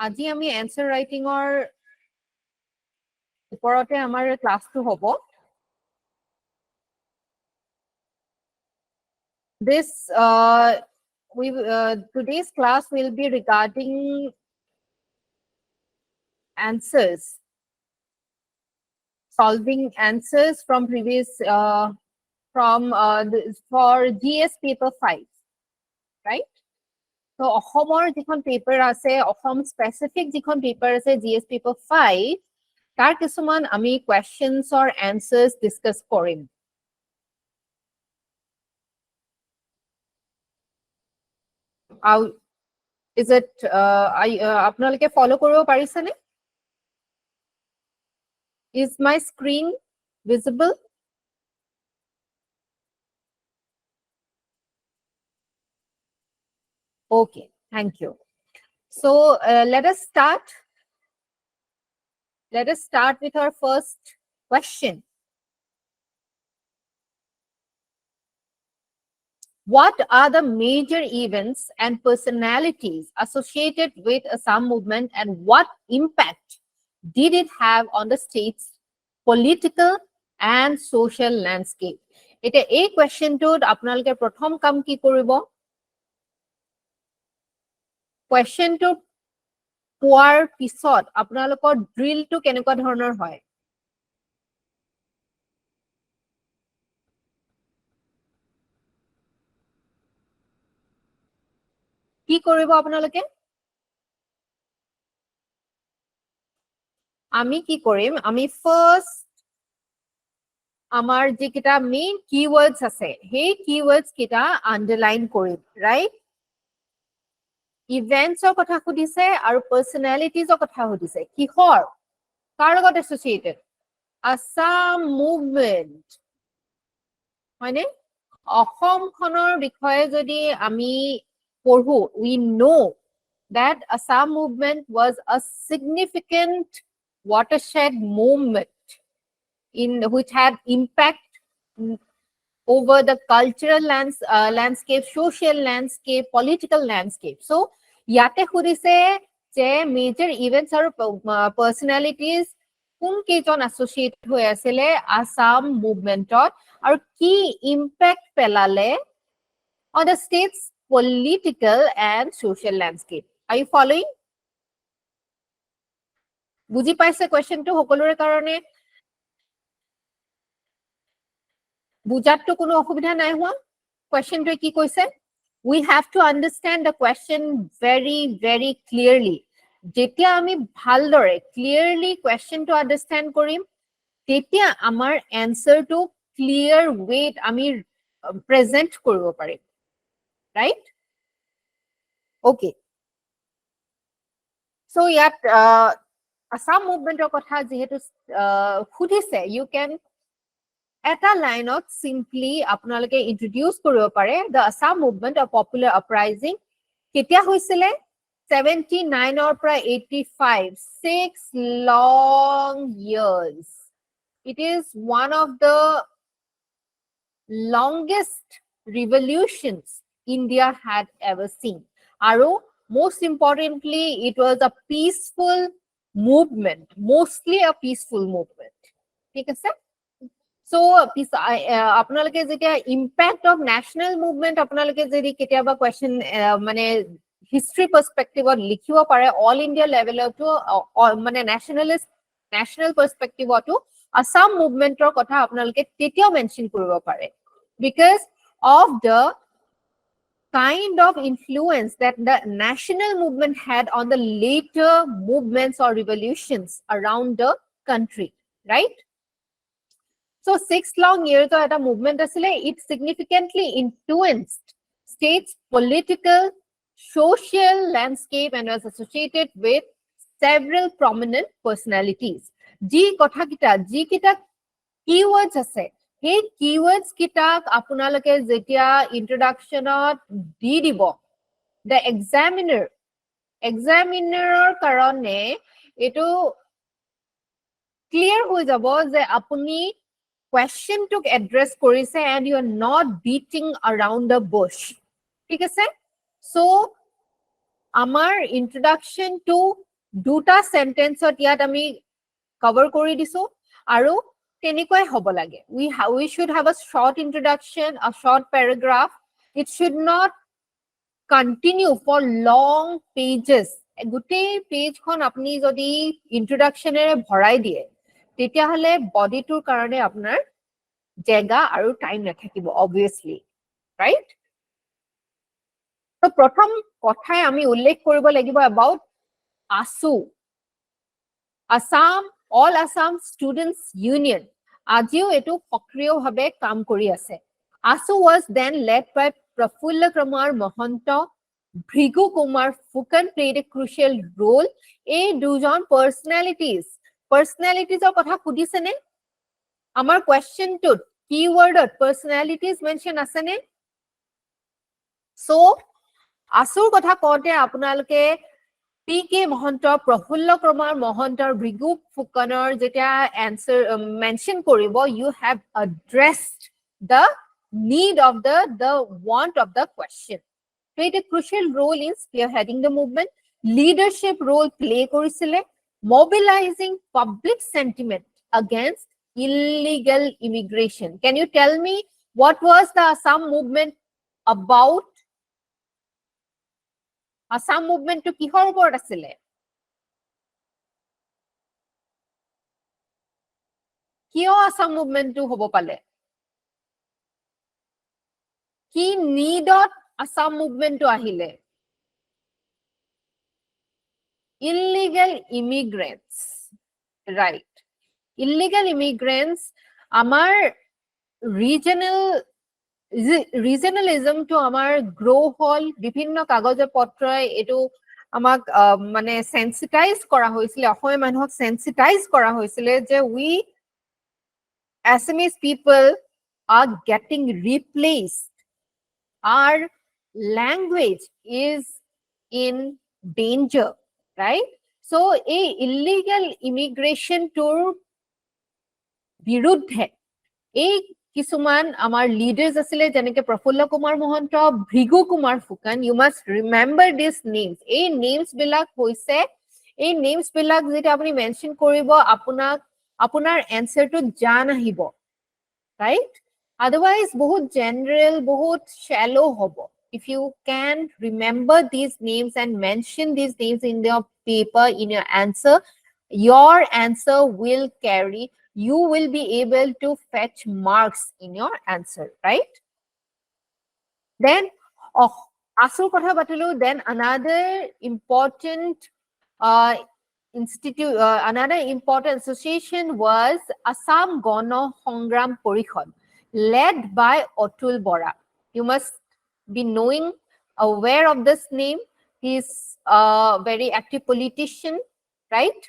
আজি আমি answer writing or ওপৰতে আমাৰ ক্লাছটো হ'ব this today's class will be regarding answers solving answers from previous for GS paper 5 right so অসমৰ যিখন পেপাৰ আছে অসম স্পেসিফিক যিখন পেপাৰ আছে GS paper 5 তাৰ কিছুমান আমি questions or answers discuss কৰিম is it আপোনালোকে follow কৰিব পাৰিছেনে is my screen visible okay thank you so let us start with our first question what are the major events and personalities associated with Assam movement and what impact did it have on the state's political and social landscape? Ite ei question to apnaloke prothom kam ki koribo? Question to poar pisot apnalokor drill to kenekwa dhornor hoy? কি কৰিব আপোনালোকে আমি কি কৰিম আমি first আমাৰ যিকিটা main কিওয়াৰ্ডস আছে সেই কিওয়াৰ্ডস কিটা আন্ডাৰলাইন কৰিম ৰাইট ইভেন্টছৰ কথা খুদিছে আৰু পাৰ্সোনালিটিজৰ কথা খুদিছে কিহৰ কাৰ লগত এসোসিয়েটেড আসাম মুভমেন্ট হয়নে অসমখনৰ বিষয়ে যদি আমি পঢ়ো we know that Assam movement was a significant watershed movement in which had impact over the cultural landscape, social landscape, political landscape. So, yate khudise je major events or personalities kun kejon associated hoy asile Assam movement or ki impact pelale on the state's political and social landscape. Are you following? বুজি পাইছে কোৱেশ্চনটো সকলোৰে কাৰণে বুজাতটো কোনো অসুবিধা নাই হোৱা কোৱেশ্চনটো কি কৈছে we have to understand the question very very clearly যেতিয়া আমি ভালদৰে clearly কোৱেশ্চনটো আন্ডাৰস্ট্যান্ড কৰিম তেতিয়া আমাৰ এনসাৰটো ক্লিয়াৰ ৱেত আমি প্ৰেজেন্ট কৰিব পাৰিম right okay so yat Assam movement or kotha jehetu khudise you can at a line of simply apnaloke introduce koribo pare the Assam movement a popular uprising ketia hoisile 79 or pra 85 6 long years it is one of the longest revolutions India had ever seen aru most importantly it was a peaceful movement mostly a peaceful movement ঠিক আছে so আপোনালোকে যেতিয়া impact of national movement আপোনালোকে যদি কেতিয়াবা question মানে history perspective ত লিখিব পাৰে all India level to মানে national perspective to Assam movement ৰ কথা আপোনালোকে তেতিয়াও mention কৰিব পাৰে because of the kind of influence that the national movement had on the later movements or revolutions around the country, right? So 6 long years of a movement asile, it significantly influenced state's political, social landscape and was associated with several prominent personalities. Ji kotha kita keywords ase. Hey keywords kitak apunaloke jetia introductionot di dibo the examiner karone eto clear hoi jabo je apuni question to address korise and you are not beating around the bush thik ase so আমাৰ introduction to দুটা sentenceত ইয়াত আমি cover কৰি দিছো আৰু তেনেকুৱাই হ'ব লাগে we should have a short introduction, a short paragraph. It should not continue for long pages. গোটেই পেজখন আপুনি যদি ইন্ট্ৰোডাকশনেৰে ভৰাই দিয়ে তেতিয়াহলে বডিটোৰ কাৰণে আপোনাৰ জায়গা আৰু টাইম নাথাকিব obviously, right? তো প্ৰথম কথাই আমি উল্লেখ কৰিব লাগিব about ASU, Assam All Assam Students Union. আজিও এটো সক্ৰিয়ভাৱে কাম কৰি আছে. ASU was then led by Prafulla Kumar Mahanta. Bhrigu Kumar Phukan played a crucial role. এই দুজন personalities of কথা সুধিছে নে? আমাৰ questionটোত keywordত personalities mention আছে নে? So ASUৰ কথা কওঁতে আপোনালোকে PK Mahanta, Prafulla Kumar Mahanta, Bhrigu Phukanor যেতিয়া answer mention কৰিব, you have addressed the need of the want of the question. Played a crucial role in spearheading the movement, leadership role play korisile, mobilizing public sentiment against illegal immigration. Can you tell me what was the Assam movement about? Assam movement to kihor upor asile? Kiyo Assam movement to hobo pale? Ki needot Assam movement to ahile? Illegal immigrants, right? Illegal immigrants, amar regionalism to amar grow hall, bibhinno kagoje potroy etu amak mane sensitize kora hoisile, ahoy manhok sensitize kora hoisile je we Assamese people are getting replaced. Our language is in danger, right? So a illegal immigration tour বিৰুদ্ধে এই কিছুমান আমাৰ leaders আছিলে যেনেকে Prafulla Kumar Mahanta, Bhrigu Kumar Phukan. You must remember these names. এই names বিলাক হৈছে এই names বিলাক যেটা আপুনি mention কৰিব আপোনাৰ answer to জান আহিব, right? Otherwise বহুত general, বহুত shallow হ'ব. If you can remember these names and mention these names in your paper, in your answer will carry, you will be able to fetch marks in your answer, right? Then ASUR kotha batilu, then another important another important association was Assam Gono Hongram Porikhod, led by Atul Bora. You must be aware of this name. He's a very active politician, right?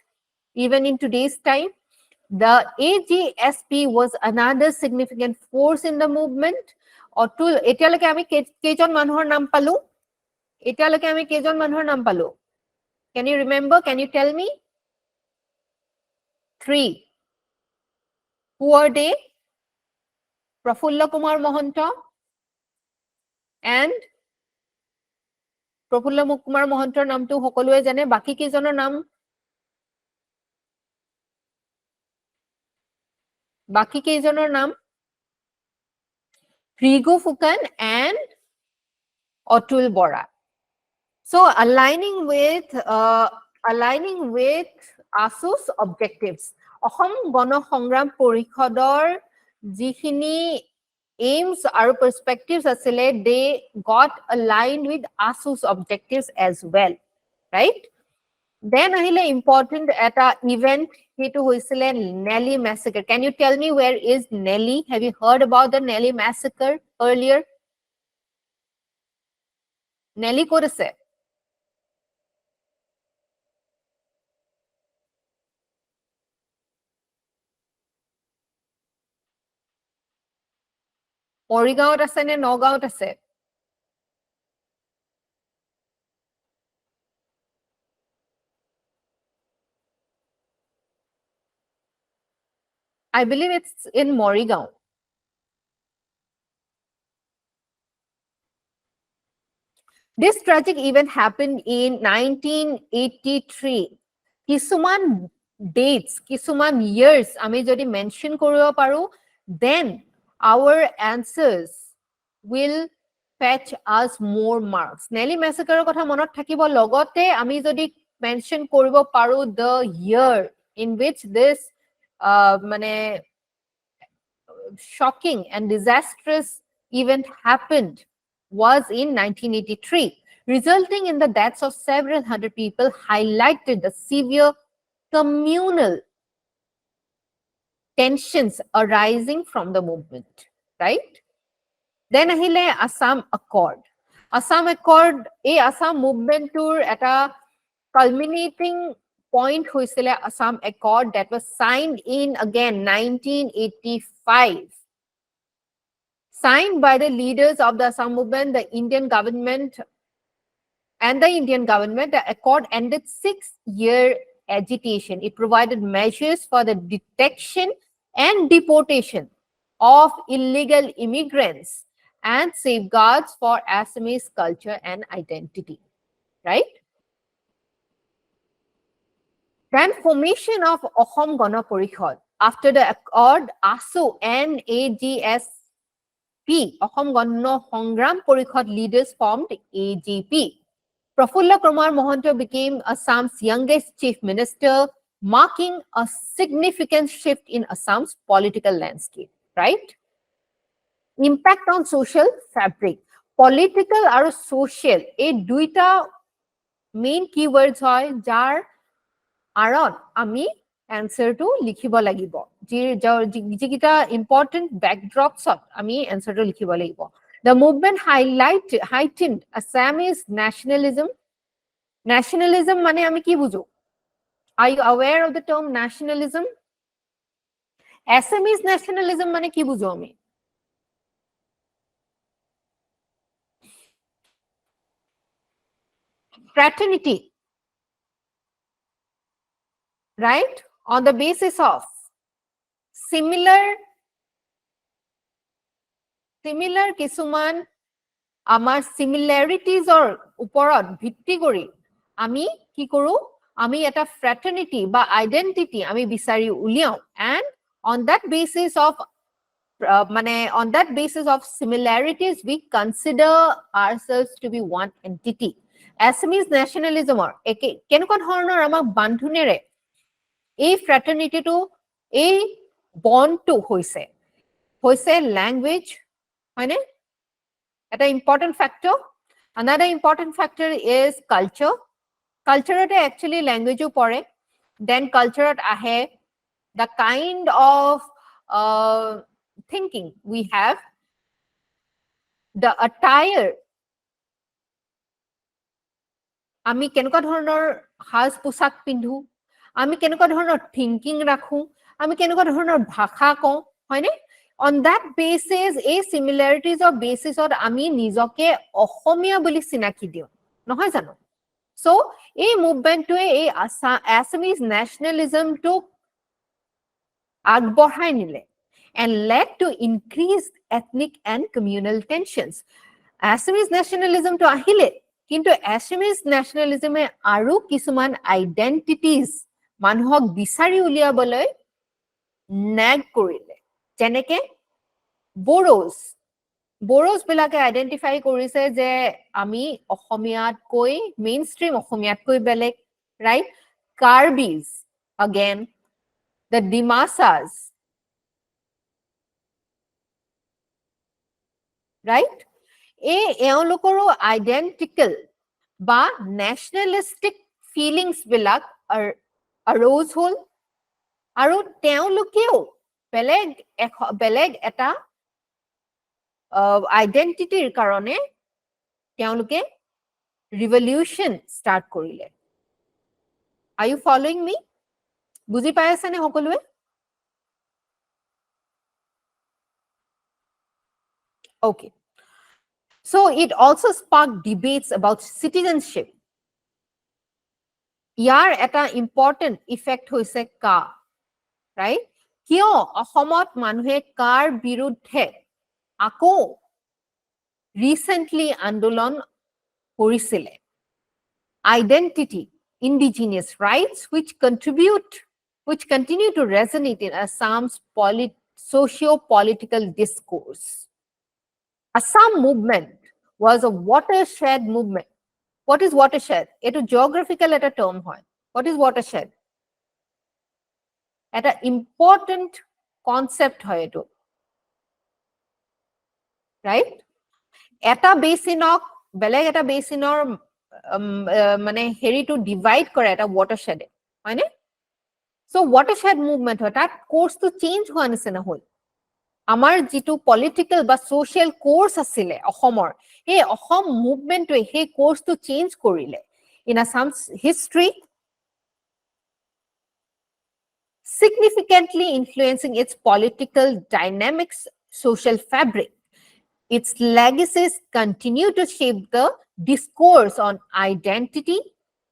Even in today's time. The AGSP was another significant force in the movement. Atul, etialoke ami kejon manuhor naam palu? Etialoke ami kejon manuhor naam palu? Can you remember? Can you tell me? 3. Who are they? Prafulla Kumar Mahanta and Prafulla Kumar Mahantar namটো সকলোৱে জানে, বাকি কেজনৰ নাম Bhrigu Phukan and Atul Bora. So aligning with ASU's objectives, Assam Gono Hongram Porikodor jikhini aims or perspectives asile, they got aligned with ASU's objectives as well, right? Then ahile important at a event hetu hoisile Nelly massacre. Can you tell me where is Nelly? Have you heard about the Nelly massacre earlier? Nelly ক'ত আছে? মৰিগাঁৱত আছে নে নগাঁৱত আছে? I believe it's in Morigaon. This tragic event happened in 1983. Kisuman dates, Kisuman years, ami jodi mention koribo paru, then our answers will fetch us more marks. Nelly massacre kotha monot thakibo logote ami jodi mention koribo paru the year in which this mane shocking and disastrous event happened was in 1983, resulting in the deaths of several hundred people, highlighted the severe communal tensions arising from the movement, right? Then ahile Assam Accord. Assam Accord, Assam movement tour at a culminating point hoisile Assam Accord that was signed in again 1985. Signed by the leaders of the Assam movement, the Indian government, the accord ended 6-year agitation. It provided measures for the detection and deportation of illegal immigrants and safeguards for Assamese culture and identity, right? Then formation of Assam Gana Parishad. After the accord, AASU and Assam Gana Hongram Parishad leaders formed AGP. Prafulla Kumar Mahanta became Assam's youngest chief minister, marking a significant shift in Assam's political landscape, right? Impact on social fabric. Political and social, এই দুইটা main keywords হয় যার আড়ত আমি answerটো লিখিব লাগিব যিকিটা important backdrops আমি answerটো লিখিব লাগিব The movement heightened Assamese nationalism. Nationalism মানে আমি কি বুঝো? Are you aware of the term nationalism? Assamese nationalism মানে কি বুঝো আমি? Fraternity, right? On the basis of similar কিছুমান আমাৰ similarities-ৰ ওপৰত ভিত্তি কৰি আমি কি কৰো আমি এটা fraternity বা identity আমি বিচাৰি উলিয়াও and on that basis of similarities we consider ourselves to be one entity. Assamese nationalism-ৰ কেনেকুৱা ধৰণৰ আমাক বান্ধোনেৰে এই fraternity-টো এই bond-টো হৈছে language হয়নে এটা important factor. Another important factor is culture. Culture actually language pore. Then culture ahe the kind of thinking we have, the attire. আমি কেনেকুৱা ধৰণৰ সাজ পোছাক পিন্ধো আমি কেনেকুৱা ধৰণৰ থিংকিং ৰাখো আমি কেনেকুৱা ধৰণৰ ভাষা কওঁ হয়নে on that basis a similarities of basis of আমি নিজকে অসমীয়া বুলি চিনাকি দিও নহয় জানো so a movement to a Assamese nationalism to আগবঢ়াই নিলে and led to increased ethnic and communal tensions. Assamese nationalism to ahile কিন্তু Assamese nationalism e aru kisuman identities মানুহক বিচাৰি উলিয়াবলৈ nag কৰিলে যেনেকে Boros বিলাকে আইডেন্টিফাই কৰিছে যে আমি অসমীয়াতকৈ মেইনষ্ট্ৰীম অসমীয়াতকৈ বেলেগ right Karbis again the Dimasas, right? এওঁলোকৰো identical বা nationalistic feelings বিলাক arose হল আৰু তেওঁলোকেও বেলেগ এটা identityৰ কাৰণে তেওঁলোকে revolution start কৰিলে Are you following me? বুজি পাই আছে নে সকলোৱে Okay. So it also sparked debates about citizenship. Yar eta important effect hoise ka, right? Kyo Assamot manhe kar birudhe ako recently andolon কৰিছিলে identity indigenous rights which continue to resonate in Assam's socio-political discourse. Assam movement was a watershed movement. What is watershed? It's a geographical term. What is watershed? It's an important concept. Right? Eta basinok, beleg eta basinor mane heri to divide kore eta watershed. So watershed movement that course to change hoan isena hol. Amar jitu political ba social course asile Ahomor. Hey Ahom movement to hey course to change korile. In Assam's history, significantly influencing its political dynamics, social fabric. Its legacies continue to shape the discourse on identity,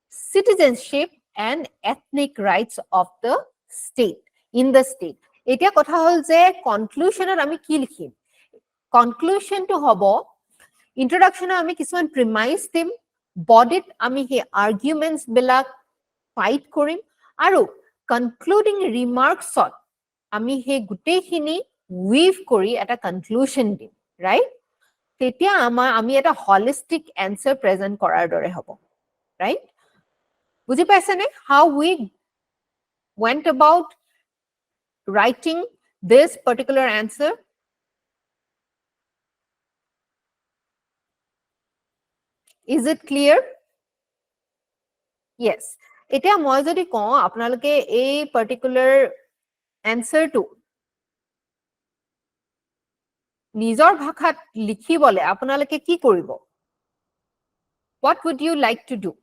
citizenship, and ethnic rights of the state, in the state. Etia kotha hol je conclusion or ami ki likhim. Conclusion to hobo, introduction ami kisuman premise dim, bodit ami he arguments bilak fight korim, aru concluding remarks sot ami he gutei khini weave kori eta conclusion dim, right? Tetia ami eta holistic answer present korar dore hobo, right? Buji paise ne how we went about writing this particular answer? Is it clear? Yes. Etia moi jodi ko apnaloke ei particular answer to nijor bhakhat likhibole apnaloke ki koribo? What would you like to do?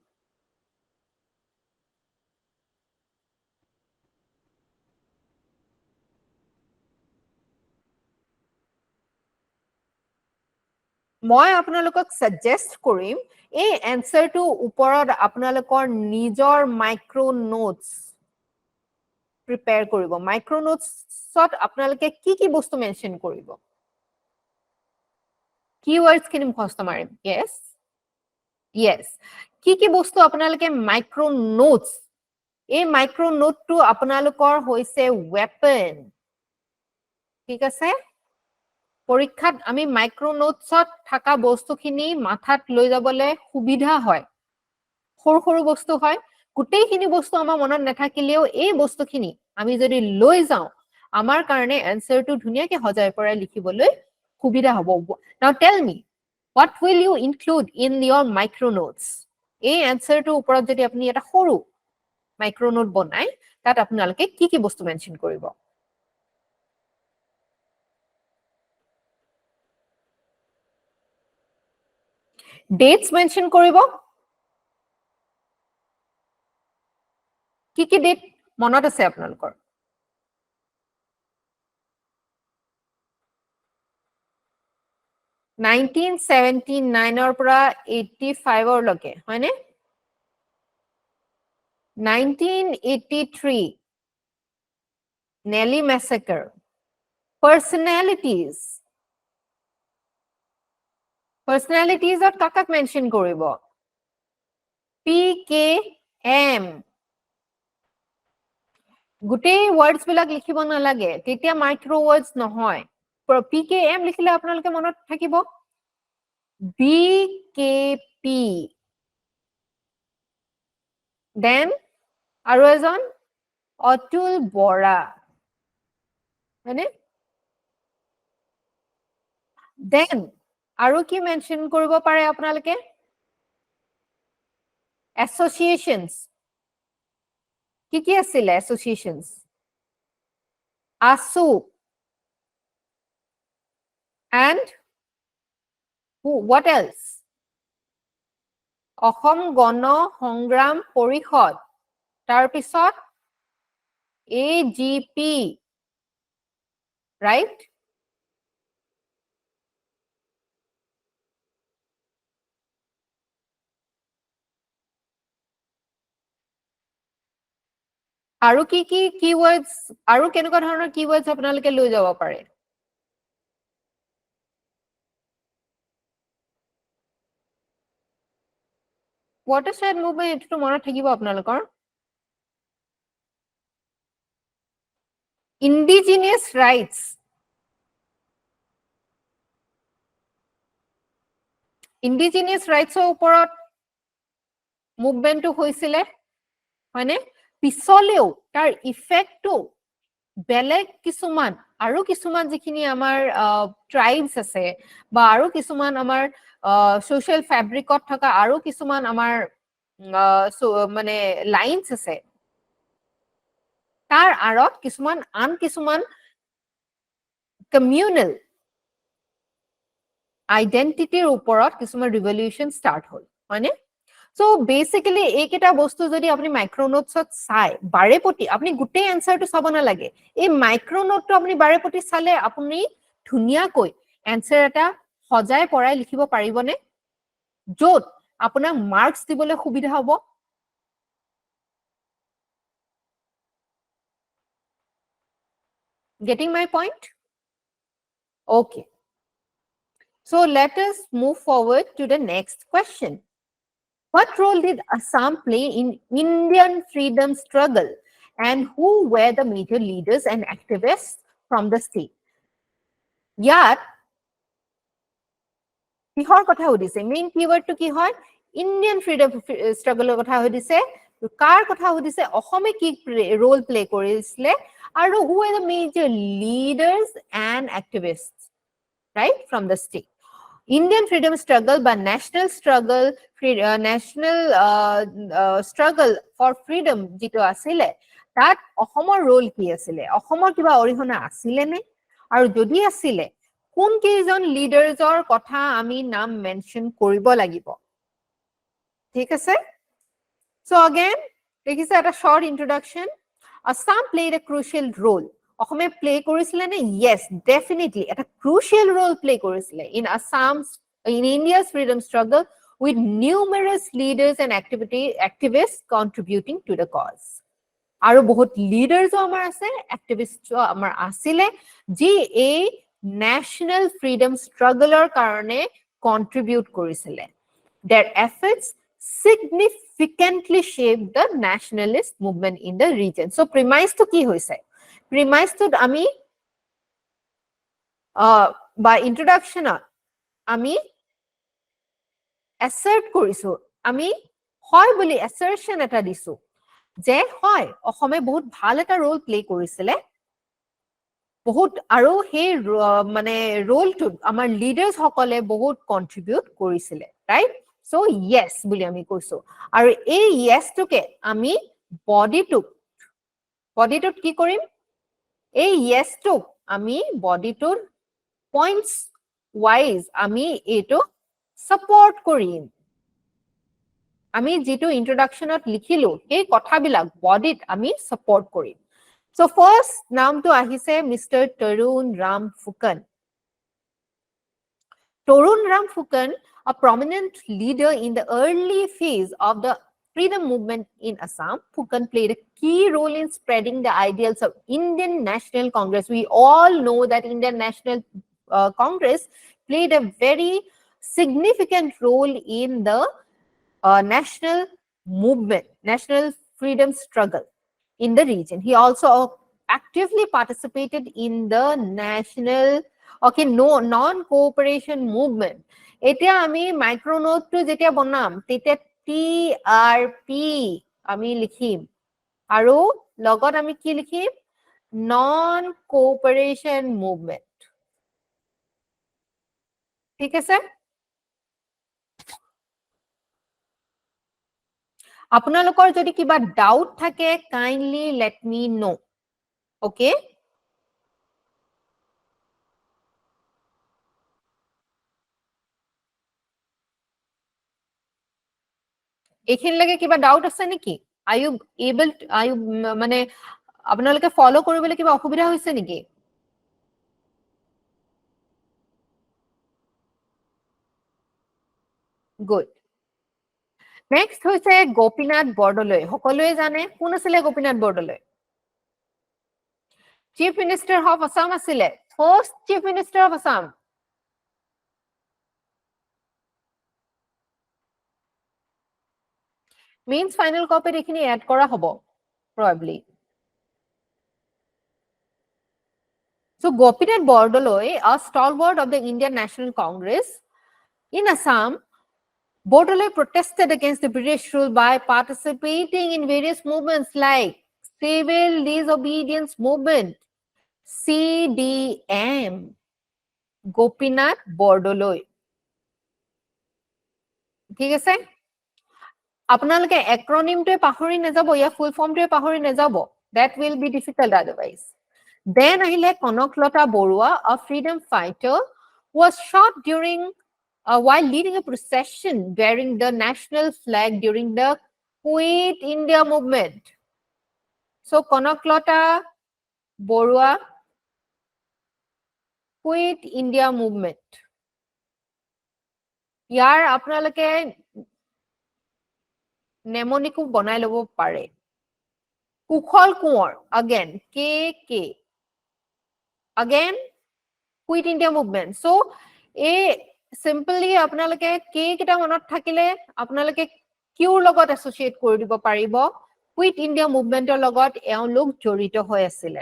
মই আপোনালোকক suggest কৰিম এই এনসাৰটো ওপৰত আপোনালোকৰ নিজৰ micro notes prepare কৰিব micro নোটছত আপোনালোকে কি বস্তু মেনশন কৰিব keywords খিনি মুখস্থ মাৰিম yes কি বস্তু আপোনালোকে মাইক্ৰো নোটস এই মাইক্ৰো নোটটো আপোনালোকৰ হৈছে ওয়েপন ঠিক আছে পৰীক্ষাত আমি মাইক্ৰো নোটছত থাকা বস্তুখিনি মাথাত লৈ যাবলে সুবিধা হয় সৰু বস্তু হয় গোটেইখিনি বস্তু আমাৰ মনত নাথাকিলেও এই বস্তুখিনি আমি যদি লৈ যাও আমাৰ কাৰণে এনসাৰটো ধুনিয়াকে হজাই পৰাই লিখিবলৈ সুবিধা হ'ব now tell me what will you include in your micro notes এই এনসাৰটো ওপৰত যদি আপুনি এটা সৰু মাইক্ৰো নোট বনাই তাত আপোনালোকে কি বস্তু মেনশন কৰিব dates mention koribo ki date monot ase apnalokor 1979 or pura 85 or loke hoine 1983 Nelly massacre personalities or kakak mention koribo PKM gutei words bilak likhibo na lage tetia micro words nohoy PKM likhile apnaloke monot thakibo BKP then aru ejon Atul Bora মানে then aru ki mention koribo pare apnaloke associations ki asile associations AASU and who what else Assam Gana Hongram Porishod tar pisot AGP right aru ki keywords aru kenuka dhoroner keywords apnaloke loi jabo pare watershed movement এটো মনত থাকিব আপোনালোকৰ indigenous rights ওপৰত মুভমেন্টটো হৈছিলে হয়নে পিছলেও তাৰ ইফেক্টটো বেলেগ কিছুমান আৰু কিছুমান যিখিনি আমাৰ ট্ৰাইবস আছে বা আৰু কিছুমান আমাৰ সোশ্যাল ফেব্ৰিকত থকা আৰু কিছুমান আমাৰ মানে লাইনস আছে তাৰ আৰত কিছুমান কমিউনাল আইডেন্টিটিৰ ওপৰত কিছুমান ৰিভলিউশন ষ্টাৰ্ট হ'ল হয়নে সো বেসিক্যালি এইকেইটা বস্তু যদি আপুনি মাইক্ৰোনোটছত চাই বাৰেপতি আপুনি গোটেই এনসাৰটো চাব না লাগে এই মাইক্ৰোনোটটো আপুনি বাৰেপতি চালে আপুনি ধুনিয়াকৈ এনসাৰ এটা সজাই পৰাই লিখিব পাৰিবনে যত আপোনাক মাৰ্কস দিবলৈ সুবিধা হ'ব getting my point okay so let us move forward to the next question what role did Assam play in Indian freedom struggle and who were the major leaders and activists from the state yat কিহৰ কথা হদিছে main কিৱৰ্ডটো কি হয় Indian freedom ষ্ট্ৰাগলৰ কথা হদিছে কাৰ কথা হদিছে অসমে কি roll play কৰিছিলে আৰু who are the major leaders and activists right from the state Indian freedom struggle বা national struggle for freedom যেটো আছিলে তাত অসমৰ ৰোল কি আছিলে অসমৰ কিবা অৰিহণা আছিলে নে আৰু যদি আছিলে কোন কেইজন লিডাৰছৰ কথা আমি নাম মেনশন কৰিব লাগিব ঠিক আছে so again দেখিছে এটা short introduction Assam played a crucial role অসমে প্লে কৰিছিলে নে yes definitely এটা crucial role play কৰিছিলে in India's freedom struggle with numerous leaders and activists contributing to the cause আৰু বহুত লিডাৰছও আমাৰ আছে এক্টিভিষ্টও আমাৰ আছিলে যি এই national freedom struggleৰ কাৰণে contribute কৰিছিলে their efforts significantly shaped the nationalist movement in the region so premise to কি হৈছে premise to আমি by introduction আমি assert কৰিছো আমি হয় বুলি assertion এটা দিছো যে হয় অসমে বহুত ভাল এটা ৰোল প্লে কৰিছিলে বহুত আৰু হে মানে ৰোলটো আমাৰ লিডাৰছ সকলে বহুত কন্ট্ৰিবিউট কৰিছিলে ৰাইট সো yes বুলি আমি কৈছো আৰু এই yes টোকে আমি বডিটোত কি কৰিম এই yes টো আমি বডিটোৰ পইণ্টস ওয়াইজ আমি এটো সাপোৰ্ট কৰিম আমি যেটো ইন্ট্ৰোডাকশনত লিখিলো এই কথাবিলাক বডিত আমি সাপোৰ্ট কৰিম So first naam to ahise Mr. Tarun Ram Phukan. Tarun Ram Phukan, a prominent leader in the early phase of the freedom movement in Assam, Phukan played a key role in spreading the ideals of Indian National Congress. We all know that Indian National Congress played a very significant role in the national movement, national freedom struggle in the region. He also actively participated in the national non-cooperation movement. Etia ami micronote to jetia bonam, tetia TRP ami likhim. Aru logot ami ki likhim? Non-cooperation movement. ঠিক আছে আপোনালোকৰ যদি কিবা doubt থাকে kindly let me know okay এইখিনিলৈকে কিবা doubt আছে নেকি আৰ ইউ এবল মানে আপোনালোকে ফলো কৰিবলৈ কিবা অসুবিধা হৈছে নেকি গুড নেক্সট হৈছে গোপীনাথ বৰদলৈ সকলোৱে জানে কোন আছিলে Gopinath Bordoloi chief minister of Assam আছিলে first chief minister of Assam Means final copy এখিনি add কৰা হ'ব probably. So Gopinath Bordoloi, a stalwart of the Indian National Congress in Assam, Bordoloi protested against the British rule by participating in various movements like Civil Disobedience Movement, CDM. Gopinath Bordoloi. ঠিক আছে? আপোনালোকে acronymটোৱে পাহৰি নাযাব, ইয়া full formটোৱে পাহৰি নাযাব. That will be difficult otherwise. Then আহিলে Kanaklata Barua, a freedom fighter, was shot during while leading a procession bearing the national flag during the Quit India movement. So Kanaklata Barua, Quit India movement. ইয়াৰ আপোনালোকে নেমনিকো বনাই লব পাৰে কুখল Kunwar again KK again Quit India movement so a simply আপোনালোকে K কেটা মনত থাকিলে আপোনালোকে কিউৰ লগত এসোসিয়েট কৰি দিব পাৰিব Quit India movement লগত এওঁলোক জড়িত হৈ আছিল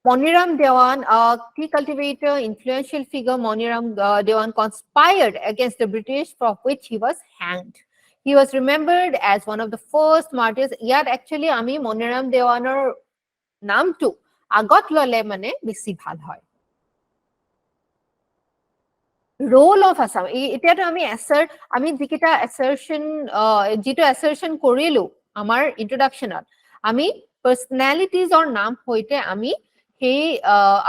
Moniram Dewan, a tea cultivator, influential figure, Moniram Dewan conspired against the British, for which he was hanged. He was remembered as one of the first martyrs. Yet actually, ami Moniram Dewanor naam tu agot lole mane bisi bhal hoy. Role of Assam. Eta to ami assert, ami jikita assertion, jito assertion korilu, amar introduction at. Ami personalities or naam hoite ami সেই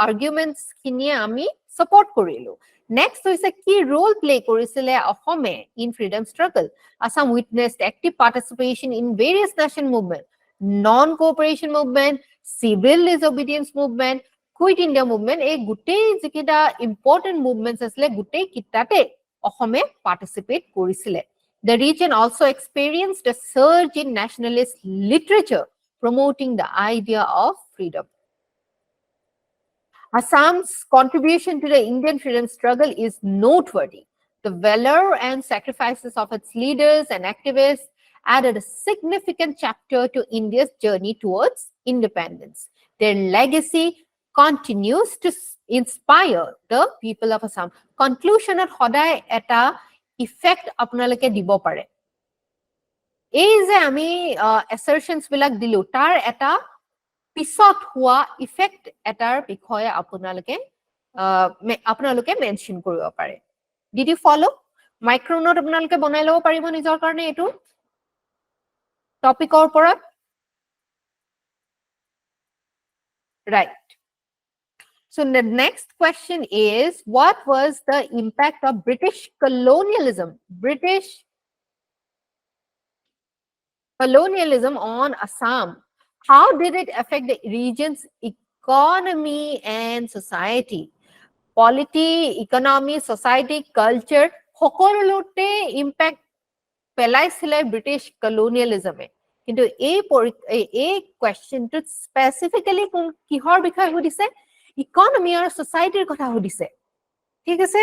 arguments খিনিয়ে আমি support কৰিলো next হৈছে কি role play কৰিছিলে অসমে in freedom struggle Assam witnessed active participation in various national movements non cooperation movement civil disobedience movement Quit India movement এই গুটেই যিকিটা important movements আছিলে গুটেই কিটাতে অসমে participate কৰিছিলে the region also experienced a surge in nationalist literature promoting the idea of freedom Assam's contribution to the Indian freedom struggle is noteworthy. The valor and sacrifices of its leaders and activists added a significant chapter to India's journey towards independence. Their legacy continues to inspire the people of Assam. Conclusion at Hodai eta effect apnaloke dibo pare. Ei je ami assertions bilak dilu tar eta পিছত হোৱা effect এটাৰ বিষয়ে আপোনালোকে mention কৰিব পাৰে did U ফলো মাইক্ৰোনোট আপোনালোকে বনাই লব পাৰিব নিজৰ কাৰণে এটো টপিকৰ ওপৰত right so the next question is what was the impact of British colonialism on Assam How did it affect the region's economy and society? Polity, economy, society, culture, সকলোতে impact পেলাইছিলে British colonialism এ কিন্তু এই কোৱেশ্চনটো specifically কিহৰ বিষয়ে সুধিছে economy আৰু সোসাইটিৰ কথা সুধিছে ঠিক আছে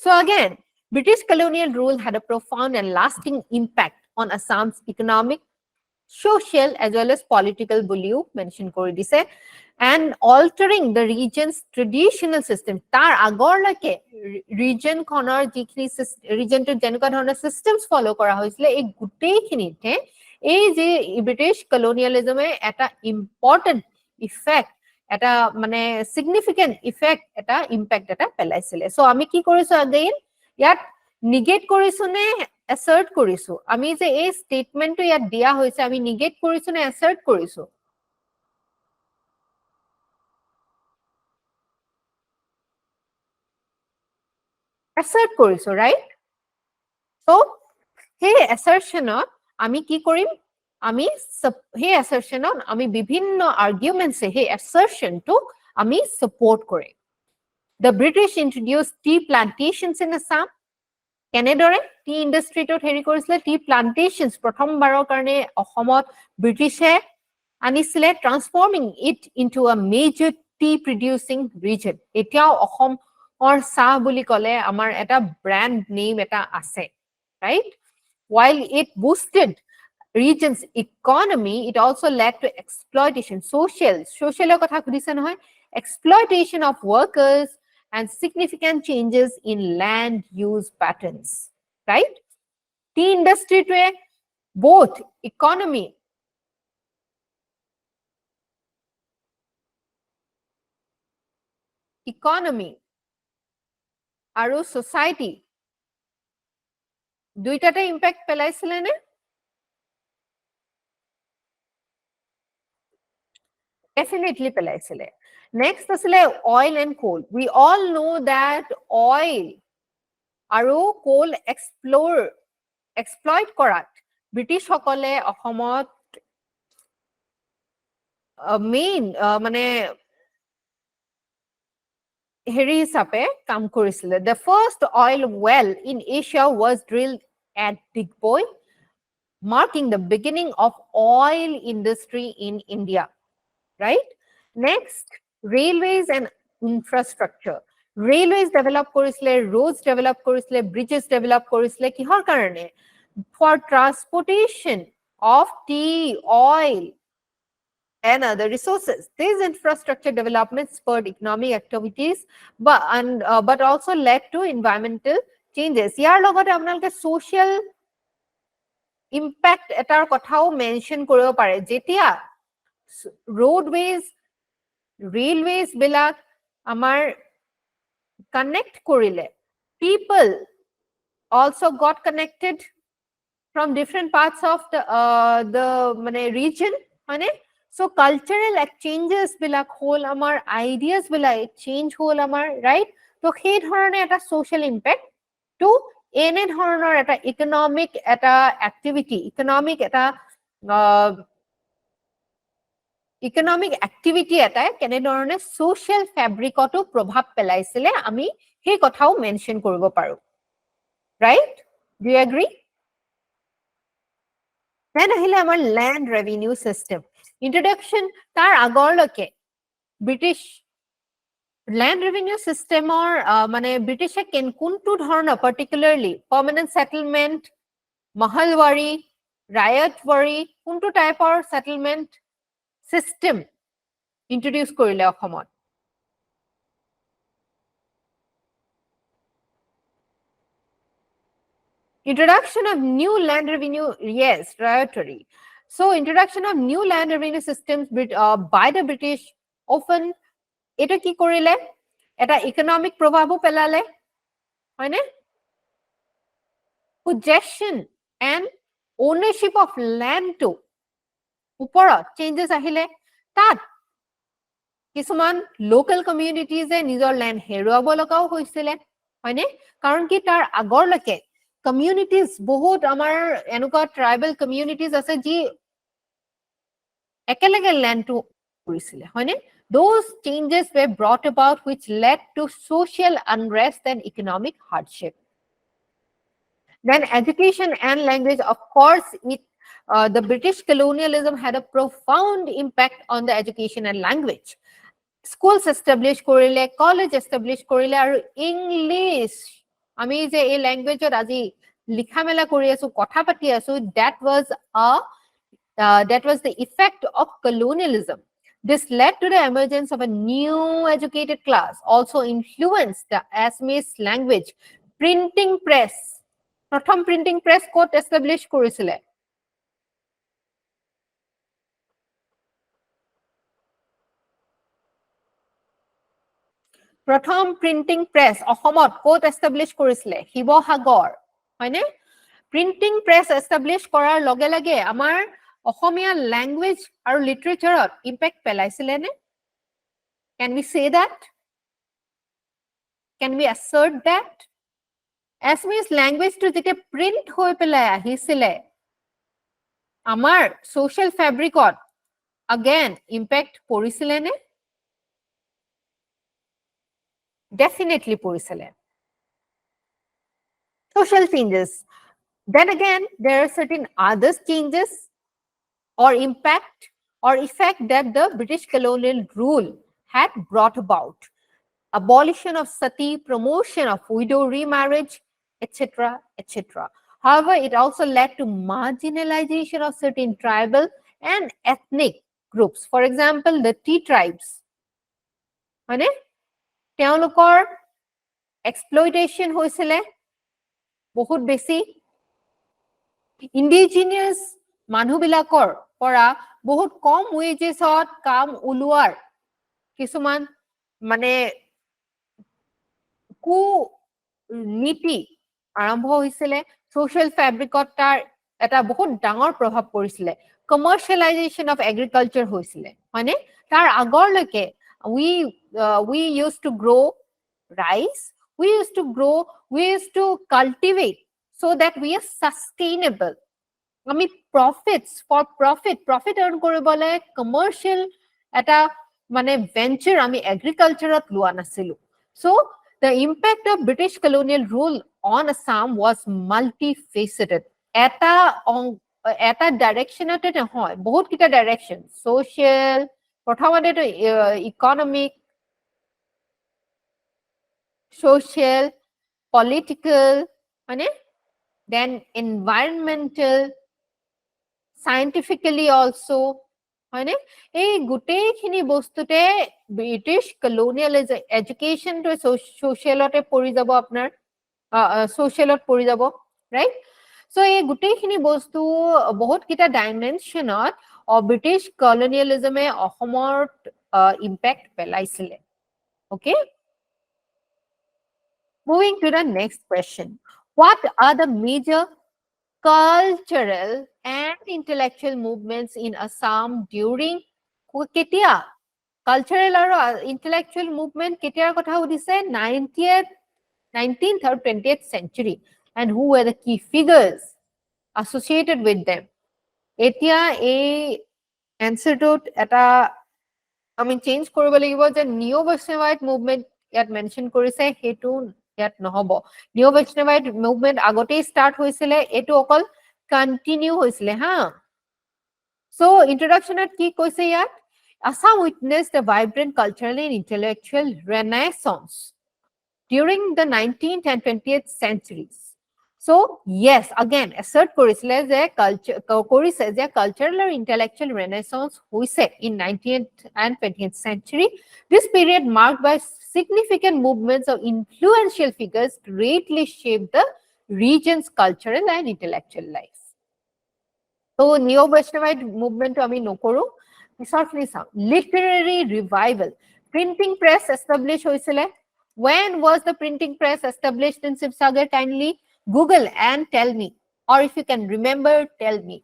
So again British colonial rule had a profound and lasting impact on Assam's economic social as well as political value mentioned kori dise and altering the region's traditional system tar agor lake region khonor jikhni region to jenuka dhoroner systems follow kora hoisile ei gutei khinite ei je British colonialism e eta important effect eta mane significant effect eta impact eta pelaisile so ami ki korisu again yat negate korisu ne assert korisu ami je ei statement to yat dia hoise ami negate korisu ne assert korisu assert korisu right so hey assertion ami ki korim ami hey assertion ami bibhinno arguments hey assertion to ami support korim the British introduced tea plantations in Assam কেনেদৰে tea ইন্ডাষ্ট্ৰিটোত হেৰি কৰিছিলে tea plantations প্ৰথমবাৰৰ কাৰণে অসমত ব্ৰিটিছে আনিছিলে transforming it into a major tea producing region এতিয়াও অসমৰ চাহ বুলি ক'লে আমাৰ এটা ব্ৰ্যান্ড নেম এটা আছে right? While it boosted region's economy, it also led to exploitation, social kotha khudise nohoy, exploitation of workers and significant changes in land use patterns, right? Tea industry to both economy আৰু society দুইটাতে impact পেলাইছিলে নে? Definitely পেলাইছিলে. Next আছিলে oil and coal. We all know that oil আৰু coal exploit কৰাত British সকলে অসমত মেইন মানে হেৰি হিচাপে কাম কৰিছিলে. The first oil well in Asia was drilled at Digboi, marking the beginning of oil industry in India, right? Next, railways and infrastructure. Railways develop korisile, roads develop korisile, bridges develop korisile kihor karone? For transportation of tea, oil and other resources. These infrastructure developments spurred economic activities but also led to environmental changes. Yar logote apnaloke social impact etar kothao mention koribo pare jetia roadways railways bilak amar connect korile, people also got connected from different parts of the region, মানে so cultural exchanges bilak hol amar ideas bilak exchange hol amar, right? তো সেই ধৰণে এটা social impact to এনে ধৰণৰ এটা economic এটা activity, economic activity এটাই কেনে ধৰণে social fabricতো প্ৰভাৱ পেলাইছিলে আমি সেই কথাও মেনশন কৰিব পাৰো, right? Do you agree? Then আহিলে আমাৰ land revenue system. Introduction তাৰ আগৰলৈকে British land revenue system মানে ব্ৰিটিছে কোনটো ধৰণৰ particularly permanent settlement, mahalwari, riotwari কোনটো টাইপৰ settlement system introduce কৰিলে অসমত? Introduction of new land revenue, yes, riotary. So introduction of new land revenue systems by the British often এটা কি কৰিলে? এটা economic প্ৰভাৱো পেলালে, হয়নে? Possession and ownership of land to ওপৰত changes আহিলে, তাত কিছুমান local communities নিজৰ land হেৰুৱাব লগাও হৈছিলে, হয়নে? কাৰণ কি তাৰ আগৰলৈকে communities বহুত আমাৰ এনেকুৱা tribal communities আছে যি একেলগে land to কৰিছিলে, হয়নে? Those changes were brought about which led to social unrest and economic hardship. Then education and language, of course, the British colonialism had a profound impact on the education and language. Schools established korile, college established korile, aru English ami je ei language or aji likha mela kori asu kotha pati asu, that was the effect of colonialism. This led to the emergence of a new educated class, also influenced the Assamese language. Printing press, prothom printing press ক'ত establish korisile? প্ৰথম printing press অসমত ক'ত establish কৰিছিলে? শিৱসাগৰ, হয়নে? Printing press establish কৰাৰ লগে লগে আমাৰ অসমীয়া language আৰু literature impact পেলাইছিলে নে? Can we say that? Can we assert that? Assamese language to যেতিয়া print হৈ পেলাই আহিছিলে আমাৰ social fabric again impact পৰিছিলে নে? Definitely পৰিছিলে. Social changes. Then again, there are certain other changes or impact or effect that the British colonial rule had brought about. Abolition of sati, promotion of widow remarriage, etc., etc. However, it also led to marginalization of certain tribal and ethnic groups. For example, the T tribes. Exploitation hoisile bahut besi. Indigenous মানুহবিলাকৰ পৰা বহুত কম wagesত কাম উলোৱাৰ কিছুমান মানে কু নীতি আৰম্ভ হৈছিলে social fabricত তাৰ এটা বহুত ডাঙৰ প্ৰভাৱ পৰিছিলে commercialization of agriculture হৈছিলে হয়নে তাৰ আগৰলৈকে we used to grow rice we used to cultivate so that we are sustainable আমি profit earn কৰিবলৈ commercial এটা মানে venture আমি agricultureত লোৱা নাছিলো so the impact of British colonial rule on Assam was multifaceted এটা directionতে নহয় বহুত কিটা direction social প্ৰথমতে তো economic social political মানে then environmental scientifically also হয়নে এই গুটেইখিনি বস্তুতে ব্ৰিটিছ colonialism education to socialতে পৰি যাব আপোনাৰ socialত পৰি যাব right so এই গুটেইখিনি বস্তু বহুত কিটা dimensionত ব্ৰিটিছ colonialismে অসমৰ impact পেলাইছিলে okay moving to the next question what are the major cultural and intellectual movements in Assam during ketia cultural or intellectual movement ketiar kotha udise 19th or 20th century and who were the key figures associated with them etia a answer to eta change koribo lagibo je neo Vaishnavite movement yat mention korise hetu yat nohobo neo Vaishnavite movement agote start hoisile etu okol continue hoisile ha so introduction at ki koise yat Assam witnessed a vibrant cultural and intellectual renaissance during the 19th and 20th centuries so yes again assert korisile je cultural or intellectual renaissance hoise in 19th and 20th century this period marked by significant movements of influential figures greatly shaped the region's cultural and intellectual life so neo Vaishnavite movement to ami nokoru pisarkhini sa literary revival printing press established hoisile when was the printing press established in Sibsagar kindly Google and tell me or if you can remember tell me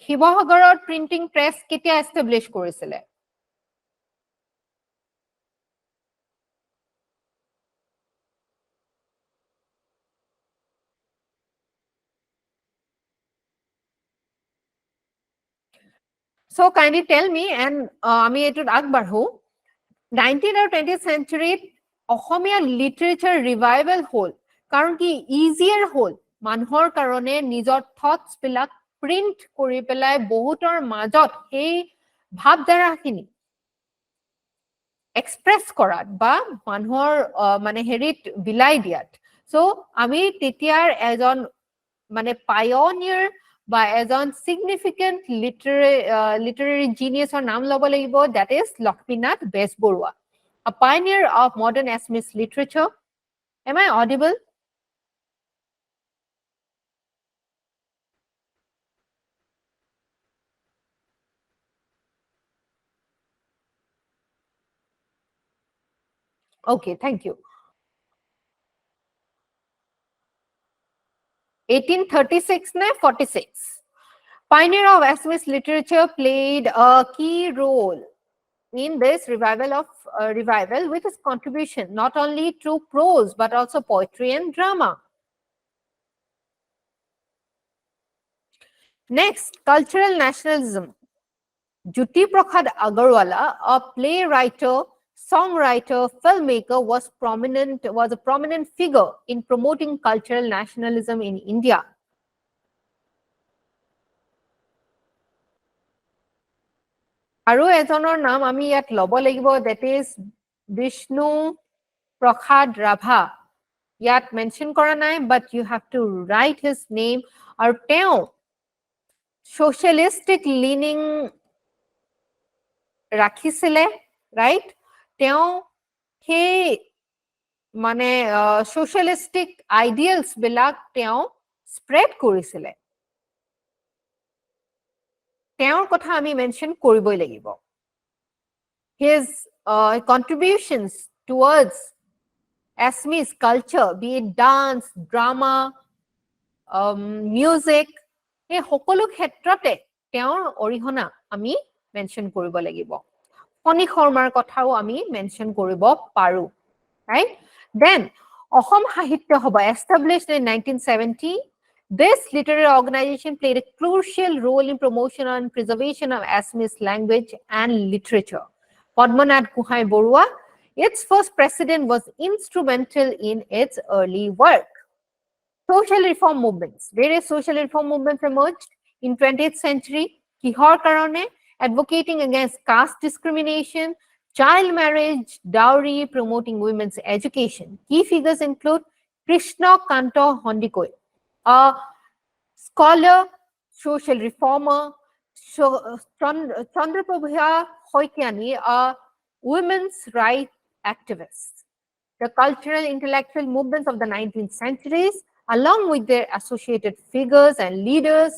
Shivasagarot printing press ketia establish korisile So kindly tell me and ami etut agbarhu 19th or 20th century Assamia literature revival hol karon ki easier hol manhor karone nijor thoughts bilak print kori pelai bohutor majot ei bhabdara khini express korat ba manhor mane herit bilai diat so ami tetiar ejon mane pioneer by ejon significant literary genius or naam lobo lagibo that is Lakshminath Barua a pioneer of modern Assamese literature am I audible okay thank you 1836 na 46 pioneer of Assamese literature played a key role in this revival with his contribution not only through prose but also poetry and drama. Next, cultural nationalism. Jyoti Prasad Agarwala, a playwright, songwriter, filmmaker, was a prominent figure in promoting cultural nationalism in India. আৰু এজনৰ নাম আমি ইয়াত ল'ব লাগিব, that is Vishnu Prasad Rabha. ইয়াত mention কৰা নাই, but you have to write his name. আৰু তেওঁ socialistic leaning ৰাখিছিলে, right? তেওঁ সেই মানে socialistic ideals বিলাক তেওঁ spread কৰিছিলে। তেওঁৰ কথা আমি মেনশন কৰিবই লাগিব। His contributions towards Assamese culture, be it dance, drama, music, এই সকলো ক্ষেত্ৰতে তেওঁৰ অৰিহণা আমি মেনশন কৰিব লাগিব। ফণী শৰ্মাৰ কথাও আমি মেনশন কৰিব পাৰো, right? Then Assam Sahitya Sabha, established in 1970, this literary organization played a crucial role in promotion and preservation of Assamese language and literature. Padmanath Kuhai Barua, its first president, was instrumental in its early work. Social reform movements. Various social reform movements emerged in 20th century. Kihor Karone, advocating against caste discrimination, child marriage, dowry, promoting women's education. Key figures include Krishna Kanto Hondikoi, a scholar, social reformer, Chandraprabha Hoikyani, a women's rights activist. The cultural intellectual movements of the 19th centuries, along with their associated figures and leaders,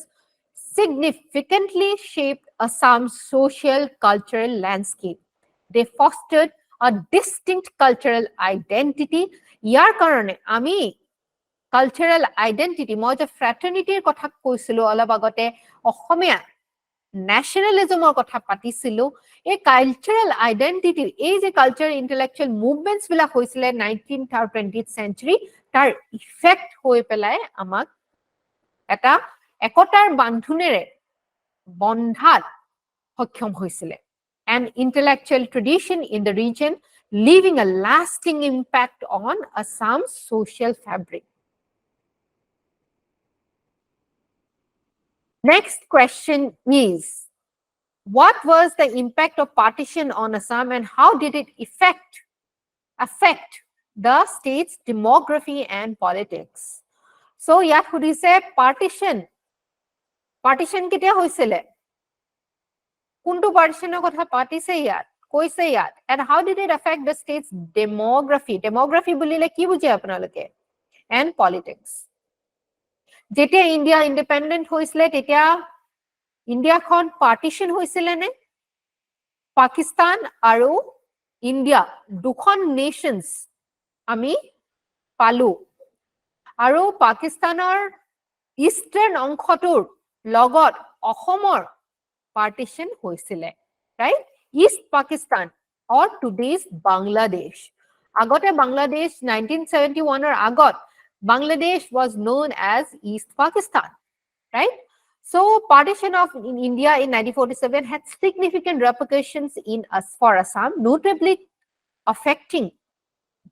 significantly shaped Assam's social cultural landscape. They fostered a distinct cultural identity. Yar karone ami cultural identity, moi je fraternity kotha koisilo olop agote, Assamia nationalism kotha patisilu, a cultural identity, এই যে cultural intellectual movements bila hoisile 19th or 20th century, tar effect hoi pelai amak eta ekotar bandhunere bondhat hokyom hoisile. An intellectual tradition in the region, leaving a lasting impact on Assam's social fabric. Next question is, what was the impact of partition on Assam and how did it affect the state's demography and politics? So, yat hudise partition ketia hoisile? Kuntu partitioner kotha patise yat, koise yat, and how did it affect the state's demography? Demography bulile ki bujhe apnaloke? And politics. Jetia India independent hoisile, tetia India khon partition hoisile ne? Pakistan aru India dukhon nations ami palu. Aru Pakistanor eastern onkhotur logot Assomor partition hoisile, right? East Pakistan or today's Bangladesh. Agote Bangladesh 1971 or agot Bangladesh was known as East Pakistan, right? So partition of India in 1947 had significant repercussions for Assam, notably affecting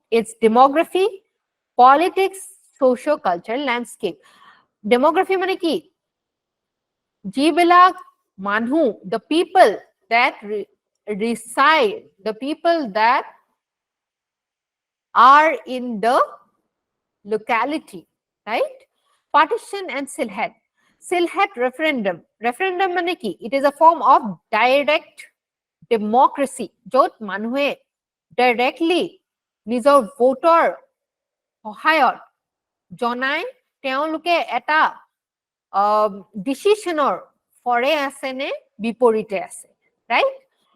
its demography, politics, socio-cultural landscape. Demography mane ki? Jibilak manhu, the people that reside, the people that are in the locality, right? Partition and Silhet. Silhet referendum. Referendum mane ki? It is a form of direct democracy. Jot manhue directly nijor voter hohayot jonai teoluke eta decisionor fore ase ne biporite ase, right?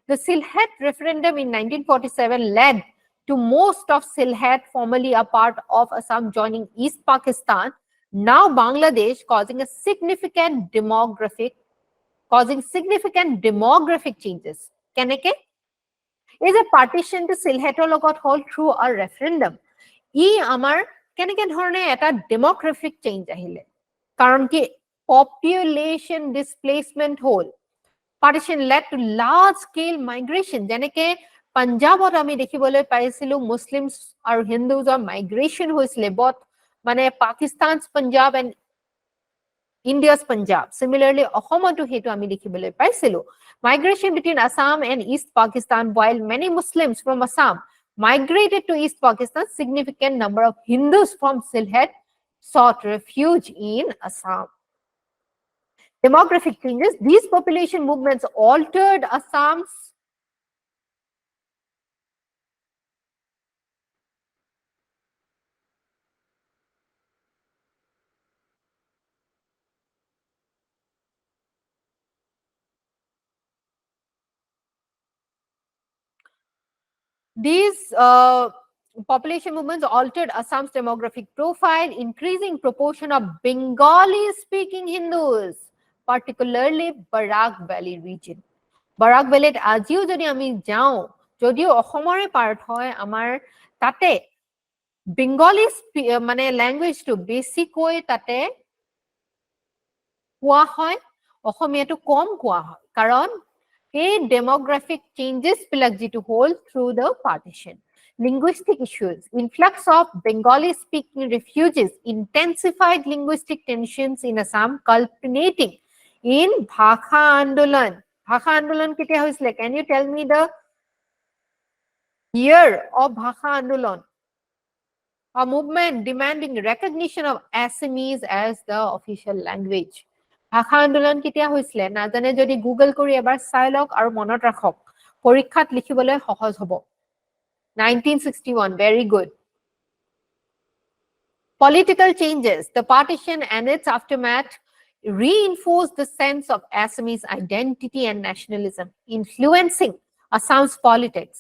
The Silhet referendum in 1947 led to most of Silhet, formerly a part of Assam, joining East Pakistan, now Bangladesh, causing significant demographic changes. Keneke is a partition to Silhetor logot hold through a referendum. E amar keneke dhorone eta demographic change ahile. Karon ki population displacement hole. Partition led to large-scale migration. Jeneke Punjabot ami dekhibole paisilu Muslims or Hindus or migration hoisile both mane Pakistan's Punjab and India's Punjab. Similarly, Assamoto hetu ami dekhibole paisilu. Migration between Assam and East Pakistan. While many Muslims from Assam migrated to East Pakistan, significant number of Hindus from Sylhet sought refuge in Assam. Demographic changes. These population movements altered Assam's These population movements altered Assam's demographic profile, increasing proportion of Bengali-speaking Hindus, particularly Barak Valley region. Barak Valley আজিও যদি আমি যাও যদিও অসমৰে part হয় আমাৰ তাতে বেংগলী মানে ল্যাঙ্গুৱেজটো বেছিকৈ তাতে কোৱা হয় অসমীয়াটো কম কোৱা হয় কাৰণ এই demographic changes বিলাক যেটো হ'ল through the partition. Linguistic issues. Influx of Bengali-speaking refugees intensified linguistic tensions in Assam, culminating in Bhakha Andolan. Bhakha Andolan ketia hoisile? Can you tell me the year of Bhakha Andolan? A movement demanding recognition of Assamese as the official language. ভাষা আন্দোলন কেতিয়া হৈছিলে নাজানে যদি Google কৰি এবাৰ চাই লওক আৰু মনত ৰাখক পৰীক্ষাত লিখিবলৈ সহজ হ'ব 1961 very good. Political changes. The partition and its aftermath reinforced the sense of Assamese identity and nationalism, influencing Assam's politics.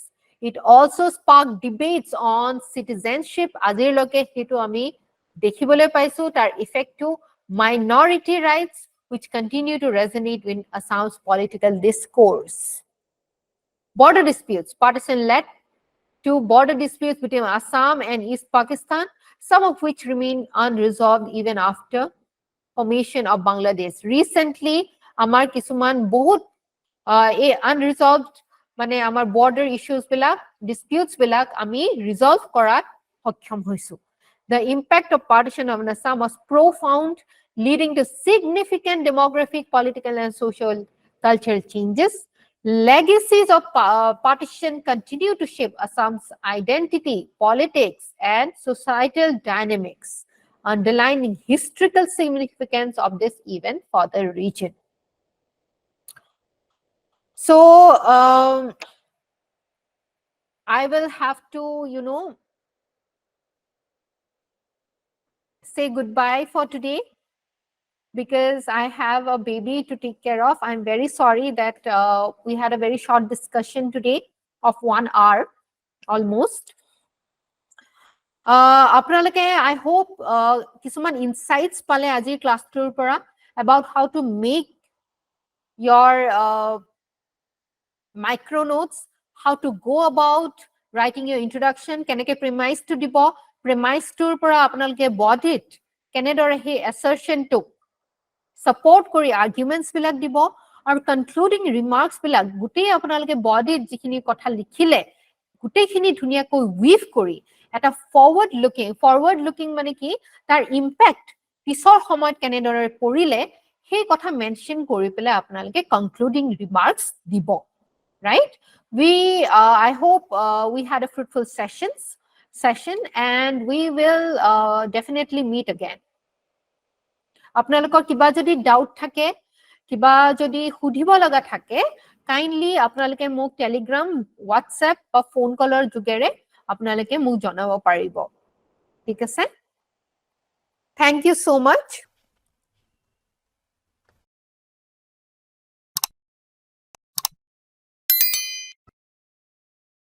It also sparked debates on citizenship. Azirloke hetu ami dekhibole paisu tar effect to minority rights, which continue to resonate in Assam's political discourse. Border disputes. Partition led to border disputes between Assam and East Pakistan, some of which remain unresolved even after formation of Bangladesh. Recently, amar kisuman bahut unresolved মানে আমাৰ border issues বিলাক disputes বিলাক আমি resolve কৰাত সক্ষম হৈছো. The impact of partition of Assam was profound, leading to significant demographic, political, and social cultural changes. Legacies of partition continue to shape Assam's identity, politics, and societal dynamics, underlining historical significance of this event for the region. So, I will have to, say goodbye for today because I have a baby to take care of. I'm very sorry that we had a very short discussion today of 1 hour almost. Apnaloke, I hope kisuman insights pale ajir class tour pora about how to make your micro notes, how to go about writing your introduction, keneke premise to dibo, premise tour pora apnaloke bodied kenedore he assertion to support kori arguments bilak dibo or concluding remarks bilak gutei apnaloke bodied jikhini kotha likhile gutei khini dhuniya koi weave kori eta forward looking mane ki tar impact pisor samoyt kenedore porile he kotha mention kori pele apnaloke concluding remarks dibo. Right? I hope we had a fruitful session and we will definitely meet again. আপোনালোকৰ কিবা যদি doubt থাকে কিবা যদি সুধিব লগা থাকে kindly আপোনালোকে মোক টেলিগ্ৰাম হোৱাটসএপ বা ফোন কলৰ যোগেৰে আপোনালোকে মোক জনাব পাৰিব ঠিক আছে Thank you so much